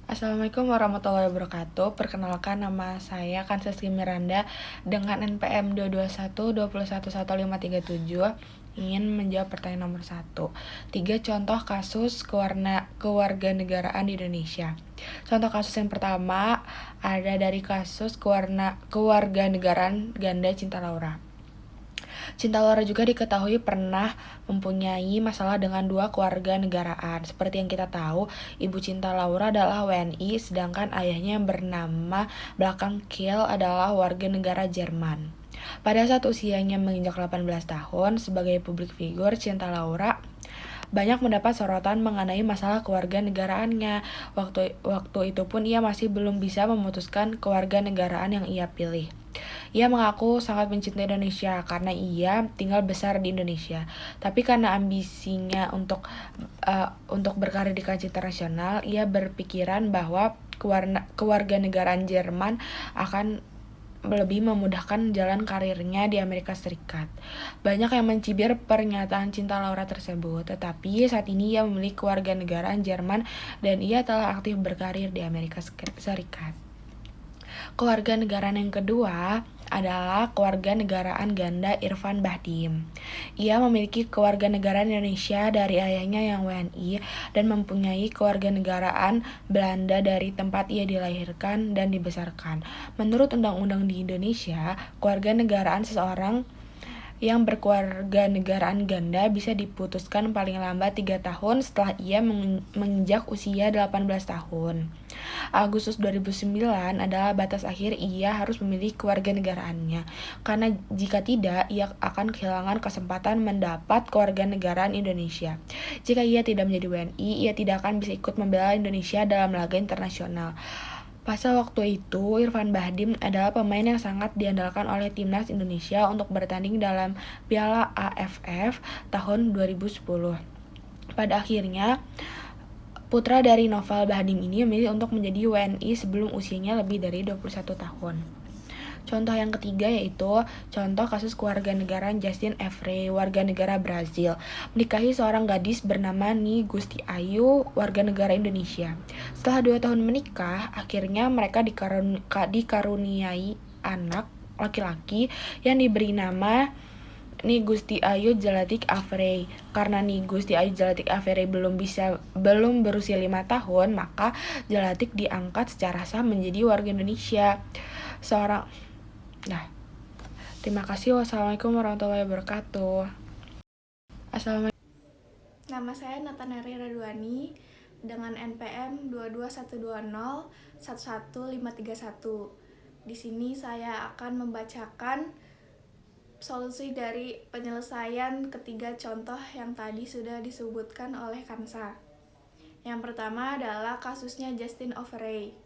Assalamualaikum warahmatullahi wabarakatuh. Perkenalkan, nama saya Kanseski Miranda dengan NPM 22120111537 ingin menjawab pertanyaan nomor 1. 3 contoh kasus kewarganegaraan di Indonesia. Contoh kasus yang pertama ada dari kasus kewarganegaraan ganda Cinta Laura. Cinta Laura juga diketahui pernah mempunyai masalah dengan 2 keluarga negaraan. Seperti yang kita tahu, ibu Cinta Laura adalah WNI, sedangkan ayahnya yang bernama belakang Kiel adalah warga negara Jerman. Pada saat usianya menginjak 18 tahun, sebagai publik figur, Cinta Laura banyak mendapat sorotan mengenai masalah kewarganegaraannya. Waktu itu pun ia masih belum bisa memutuskan kewarganegaraan yang ia pilih. Ia mengaku sangat mencintai Indonesia karena ia tinggal besar di Indonesia. Tapi karena ambisinya untuk berkarir di kancah internasional, ia berpikiran bahwa kewarganegaraan Jerman akan lebih memudahkan jalan karirnya di Amerika Serikat. Banyak yang mencibir pernyataan Cinta Laura tersebut, tetapi saat ini ia memiliki kewarganegaraan Jerman dan ia telah aktif berkarir di Amerika Serikat. Kewarganegaraan yang kedua adalah kewarganegaraan ganda Irfan Bahdim. Ia memiliki kewarganegaraan Indonesia dari ayahnya yang WNI dan mempunyai kewarganegaraan Belanda dari tempat ia dilahirkan dan dibesarkan. Menurut undang-undang di Indonesia, kewarganegaraan seseorang yang berkewarganegaraan ganda bisa diputuskan paling lambat 3 tahun setelah ia menginjak usia 18 tahun. Agustus 2009 adalah batas akhir ia harus memilih kewarganegaraannya, karena jika tidak, ia akan kehilangan kesempatan mendapat kewarganegaraan Indonesia. Jika ia tidak menjadi WNI, ia tidak akan bisa ikut membela Indonesia dalam laga internasional. Pada waktu itu, Irfan Bahdim adalah pemain yang sangat diandalkan oleh timnas Indonesia untuk bertanding dalam Piala AFF tahun 2010. Pada akhirnya, putra dari Noval Bahdim ini memilih untuk menjadi WNI sebelum usianya lebih dari 21 tahun. Contoh yang ketiga yaitu contoh kasus kewarganegaraan Justin Evre, warga negara Brazil, menikahi seorang gadis bernama Ni Gusti Ayu, warga negara Indonesia. Setelah 2 tahun menikah, akhirnya mereka dikaruniai anak laki-laki yang diberi nama Ni Gusti Ayu Jalatik Afrey. Karena Ni Gusti Ayu Jalatik Afrey belum berusia 5 tahun, maka Jalatik diangkat secara sah menjadi warga Indonesia. Terima kasih. Wassalamualaikum warahmatullahi wabarakatuh. Assalamualaikum. Nama saya Nataneri Radwani dengan NPM 22120111531. Di sini saya akan membacakan solusi dari penyelesaian ketiga contoh yang tadi sudah disebutkan oleh Kansa. Yang pertama adalah kasusnya Justin Overy.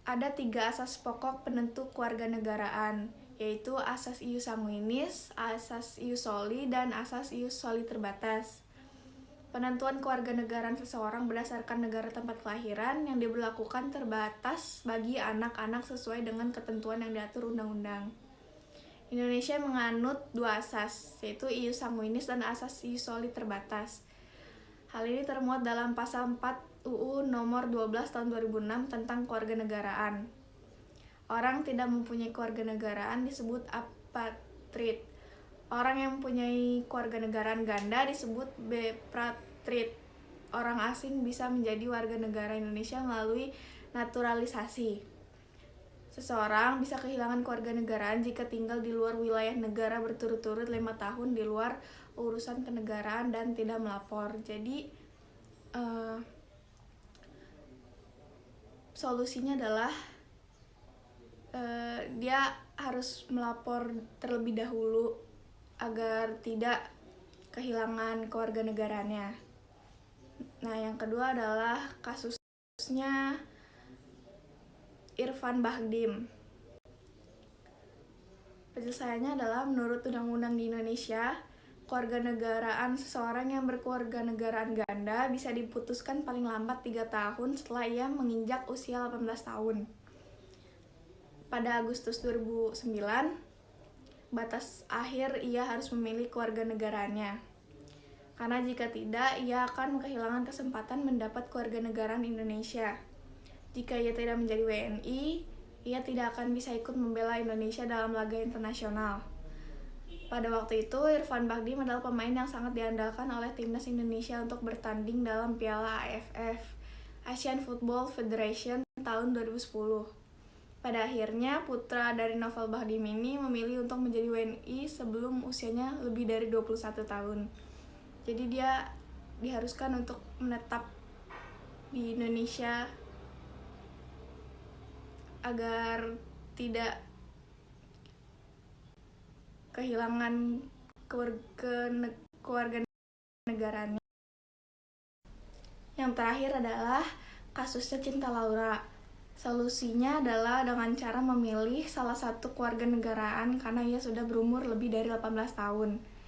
Ada 3 asas pokok penentu kewarganegaraan, yaitu asas ius sanguinis, asas ius soli, dan asas ius soli terbatas. Penentuan kewarganegaraan seseorang berdasarkan negara tempat kelahiran yang diberlakukan terbatas bagi anak-anak sesuai dengan ketentuan yang diatur undang-undang. Indonesia menganut 2 asas, yaitu ius sanguinis dan asas ius soli terbatas. Hal ini termuat dalam pasal 4 UU nomor 12 tahun 2006 tentang kewarganegaraan. Orang tidak mempunyai kewarganegaraan disebut apatrid. Orang yang mempunyai kewarganegaraan ganda disebut bepratrid. Orang asing bisa menjadi warga negara Indonesia melalui naturalisasi. Seseorang bisa kehilangan kewarganegaraan jika tinggal di luar wilayah negara berturut-turut 5 tahun di luar urusan kenegaraan dan tidak melapor. Jadi solusinya adalah dia harus melapor terlebih dahulu agar tidak kehilangan kewarganegaraannya. Nah, yang kedua adalah kasusnya Irfan Bahdim. Penyelesaiannya adalah menurut undang-undang di Indonesia, kewarganegaraan seseorang yang berkewarganegaraan ganda bisa diputuskan paling lambat 3 tahun setelah ia menginjak usia 18 tahun. Pada Agustus 2009, batas akhir ia harus memilih kewarganegaraannya. Karena jika tidak, ia akan kehilangan kesempatan mendapat kewarganegaraan Indonesia. Jika ia tidak menjadi WNI, ia tidak akan bisa ikut membela Indonesia dalam laga internasional. Pada waktu itu, Irfan Bahdim adalah pemain yang sangat diandalkan oleh timnas Indonesia untuk bertanding dalam Piala AFF, Asian Football Federation tahun 2010. Pada akhirnya, putra dari Novel Bahdim ini memilih untuk menjadi WNI sebelum usianya lebih dari 21 tahun. Jadi dia diharuskan untuk menetap di Indonesia agar tidak kehilangan kewarganegaraannya. Yang terakhir adalah kasusnya Cinta Laura. Solusinya adalah dengan cara memilih salah satu kewarganegaraan karena ia sudah berumur lebih dari 18 tahun.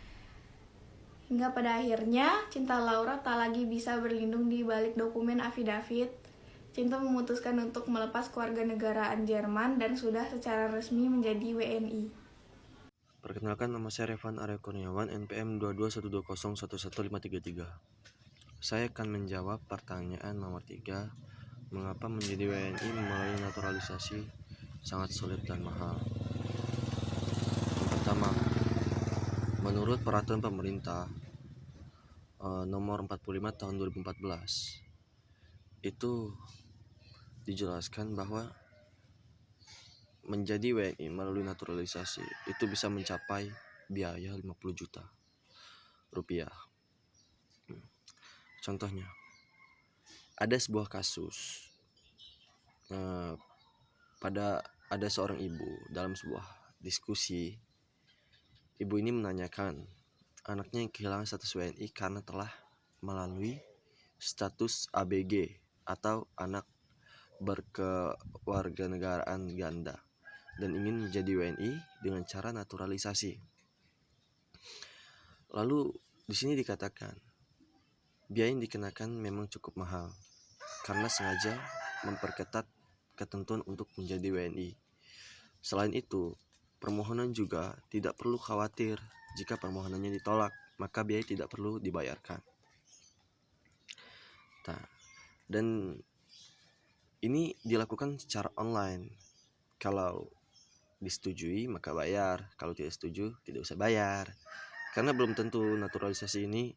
Hingga pada akhirnya, Cinta Laura tak lagi bisa berlindung di balik dokumen afidavit. Cinta memutuskan untuk melepas kewarganegaraan Jerman dan sudah secara resmi menjadi WNI. Perkenalkan, nama saya Revan Arya Kurniawan, NPM 2212011533. Saya akan menjawab pertanyaan nomor 3. Mengapa menjadi WNI melalui naturalisasi sangat sulit dan mahal? Yang pertama, menurut peraturan pemerintah nomor 45 tahun 2014, itu dijelaskan bahwa menjadi WNI melalui naturalisasi itu bisa mencapai biaya 50 juta rupiah. Contohnya, ada sebuah kasus ada seorang ibu dalam sebuah diskusi. Ibu ini menanyakan anaknya yang kehilangan status WNI karena telah melalui status ABG atau anak berkewarganegaraan ganda dan ingin menjadi WNI dengan cara naturalisasi. Lalu di sini dikatakan biaya yang dikenakan memang cukup mahal karena sengaja memperketat ketentuan untuk menjadi WNI. Selain itu, permohonan juga tidak perlu khawatir jika permohonannya ditolak, maka biaya tidak perlu dibayarkan. Dan ini dilakukan secara online. Kalau disetujui maka bayar, kalau tidak setuju tidak usah bayar. Karena belum tentu naturalisasi ini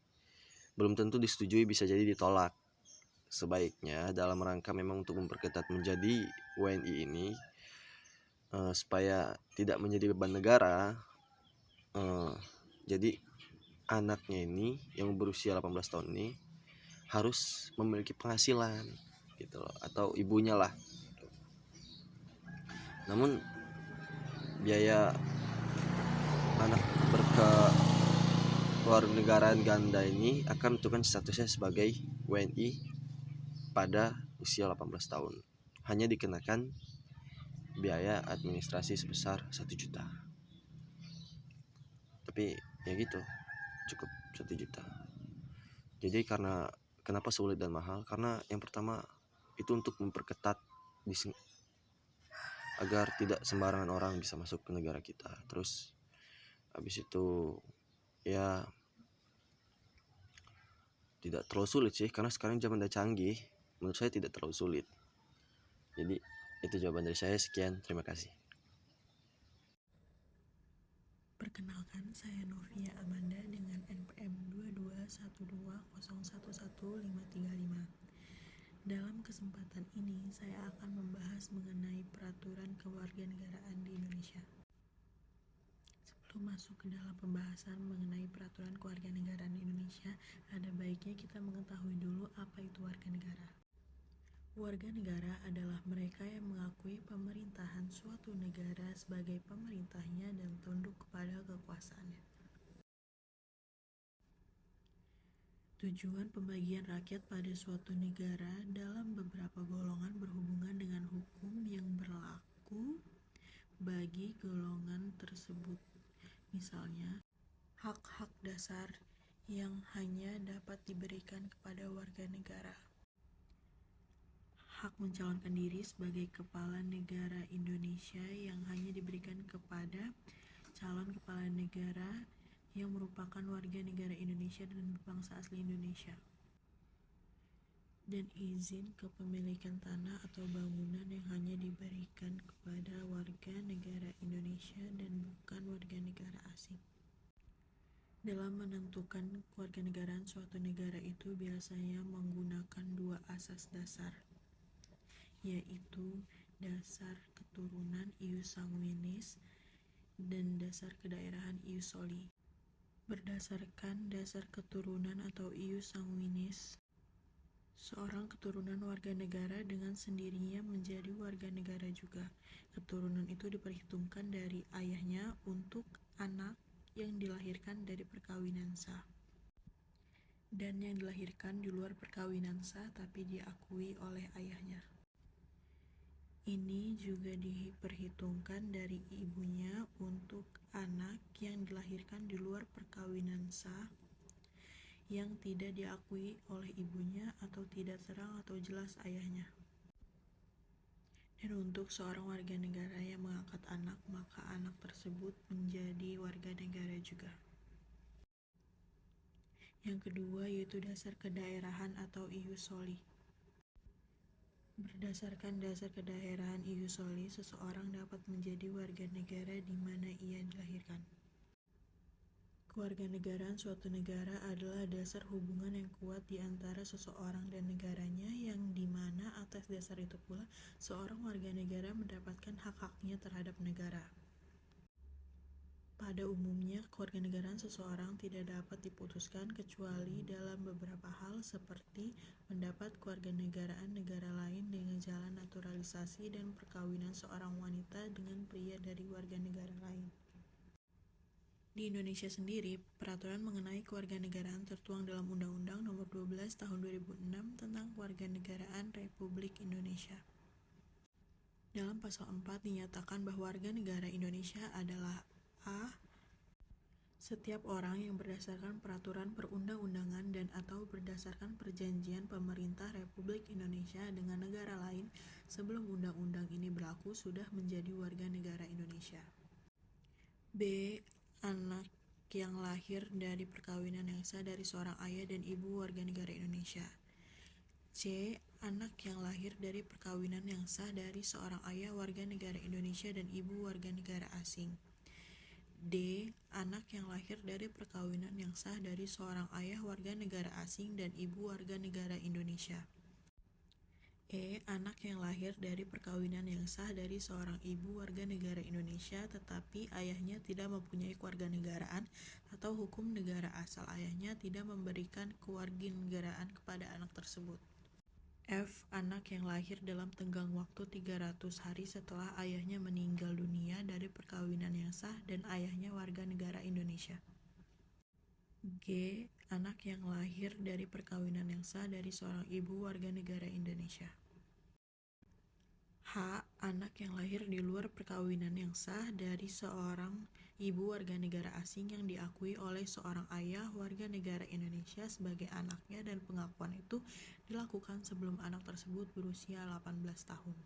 belum tentu disetujui, bisa jadi ditolak. Sebaiknya dalam rangka memang untuk memperketat menjadi WNI ini supaya tidak menjadi beban negara, jadi anaknya ini yang berusia 18 tahun ini harus memiliki penghasilan gitu loh, atau ibunya lah. Namun biaya anak berkewarganegaraan ganda ini akan menentukan statusnya sebagai WNI pada usia 18 tahun. Hanya dikenakan biaya administrasi sebesar 1 juta. Tapi ya gitu, cukup 1 juta. Jadi kenapa sulit dan mahal? Karena yang pertama itu untuk memperketat agar tidak sembarangan orang bisa masuk ke negara kita. Terus habis itu ya tidak terlalu sulit sih, karena sekarang zaman udah canggih. Menurut saya tidak terlalu sulit. Jadi itu jawaban dari saya. Sekian, terima kasih. Perkenalkan, saya Novia Amanda dengan NPM 2212011535. Dalam kesempatan ini, saya akan membahas mengenai peraturan kewarganegaraan di Indonesia. Sebelum masuk ke dalam pembahasan mengenai peraturan kewarganegaraan di Indonesia, ada baiknya kita mengetahui dulu apa itu warga negara. Warga negara adalah mereka yang mengakui pemerintahan suatu negara sebagai pemerintahnya dan tunduk kepada kekuasaannya. Tujuan pembagian rakyat pada suatu negara dalam beberapa golongan berhubungan dengan hukum yang berlaku bagi golongan tersebut. Misalnya, hak-hak dasar yang hanya dapat diberikan kepada warga negara. Hak mencalonkan diri sebagai kepala negara Indonesia yang hanya diberikan kepada calon kepala negara yang merupakan warga negara Indonesia dan berbangsa asli Indonesia. Dan izin kepemilikan tanah atau bangunan yang hanya diberikan kepada warga negara Indonesia dan bukan warga negara asing. Dalam menentukan kewarganegaraan suatu negara itu biasanya menggunakan dua asas dasar, yaitu dasar keturunan ius sanguinis dan dasar kedaerahan ius soli. Berdasarkan dasar keturunan atau ius sanguinis, seorang keturunan warga negara dengan sendirinya menjadi warga negara juga. Keturunan itu diperhitungkan dari ayahnya untuk anak yang dilahirkan dari perkawinan sah, dan yang dilahirkan di luar perkawinan sah tapi diakui oleh ayahnya. Ini juga diperhitungkan dari ibunya untuk anak yang dilahirkan di luar perkawinan sah yang tidak diakui oleh ibunya atau tidak terang atau jelas ayahnya. Dan untuk seorang warga negara yang mengangkat anak, maka anak tersebut menjadi warga negara juga. Yang kedua yaitu dasar kedaerahan atau ius soli. Berdasarkan dasar kedaerahan ius soli, seseorang dapat menjadi warga negara di mana ia dilahirkan. Kewarganegaraan suatu negara adalah dasar hubungan yang kuat di antara seseorang dan negaranya, yang dimana atas dasar itu pula seorang warga negara mendapatkan hak-haknya terhadap negara. Pada umumnya, kewarganegaraan seseorang tidak dapat diputuskan kecuali dalam beberapa hal seperti mendapat kewarganegaraan negara lain dengan jalan naturalisasi dan perkawinan seorang wanita dengan pria dari warga negara lain. Di Indonesia sendiri, peraturan mengenai kewarganegaraan tertuang dalam Undang-Undang Nomor 12 Tahun 2006 tentang Kewarganegaraan Republik Indonesia. Dalam pasal 4 dinyatakan bahwa warga negara Indonesia adalah a. Setiap orang yang berdasarkan peraturan perundang-undangan dan atau berdasarkan perjanjian pemerintah Republik Indonesia dengan negara lain sebelum undang-undang ini berlaku sudah menjadi warga negara Indonesia. b. Anak yang lahir dari perkawinan yang sah dari seorang ayah dan ibu warga negara Indonesia. C. Anak yang lahir dari perkawinan yang sah dari seorang ayah warga negara Indonesia dan ibu warga negara asing. D. Anak yang lahir dari perkawinan yang sah dari seorang ayah warga negara asing dan ibu warga negara Indonesia. E. Anak yang lahir dari perkawinan yang sah dari seorang ibu warga negara Indonesia tetapi ayahnya tidak mempunyai kewarganegaraan atau hukum negara asal ayahnya tidak memberikan kewarganegaraan kepada anak tersebut. F. Anak yang lahir dalam tenggang waktu 300 hari setelah ayahnya meninggal dunia dari perkawinan yang sah dan ayahnya warga negara Indonesia. G. Anak yang lahir dari perkawinan yang sah dari seorang ibu warga negara Indonesia. H. Anak yang lahir di luar perkawinan yang sah dari seorang ibu warga negara asing yang diakui oleh seorang ayah warga negara Indonesia sebagai anaknya dan pengakuan itu dilakukan sebelum anak tersebut berusia 18 tahun.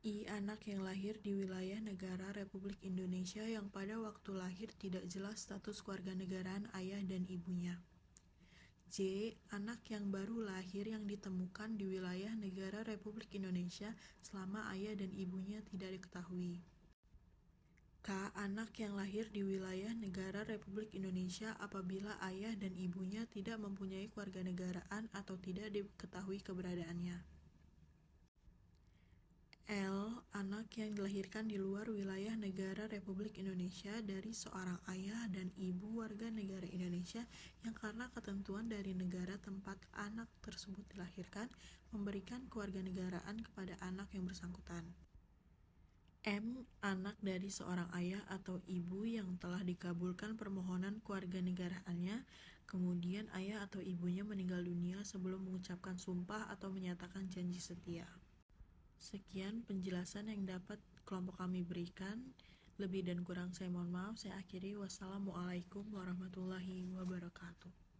I. Anak yang lahir di wilayah negara Republik Indonesia yang pada waktu lahir tidak jelas status kewarganegaraan ayah dan ibunya. J. Anak yang baru lahir yang ditemukan di wilayah negara Republik Indonesia selama ayah dan ibunya tidak diketahui. K. Anak yang lahir di wilayah negara Republik Indonesia apabila ayah dan ibunya tidak mempunyai kewarganegaraan atau tidak diketahui keberadaannya. L. Anak yang dilahirkan di luar wilayah negara Republik Indonesia dari seorang ayah dan ibu warga negara Indonesia yang karena ketentuan dari negara tempat anak tersebut dilahirkan memberikan kewarganegaraan kepada anak yang bersangkutan. M. Anak dari seorang ayah atau ibu yang telah dikabulkan permohonan kewarganegaraannya, kemudian ayah atau ibunya meninggal dunia sebelum mengucapkan sumpah atau menyatakan janji setia. Sekian penjelasan yang dapat kelompok kami berikan. Lebih dan kurang saya mohon maaf. Saya akhiri. Wassalamualaikum warahmatullahi wabarakatuh.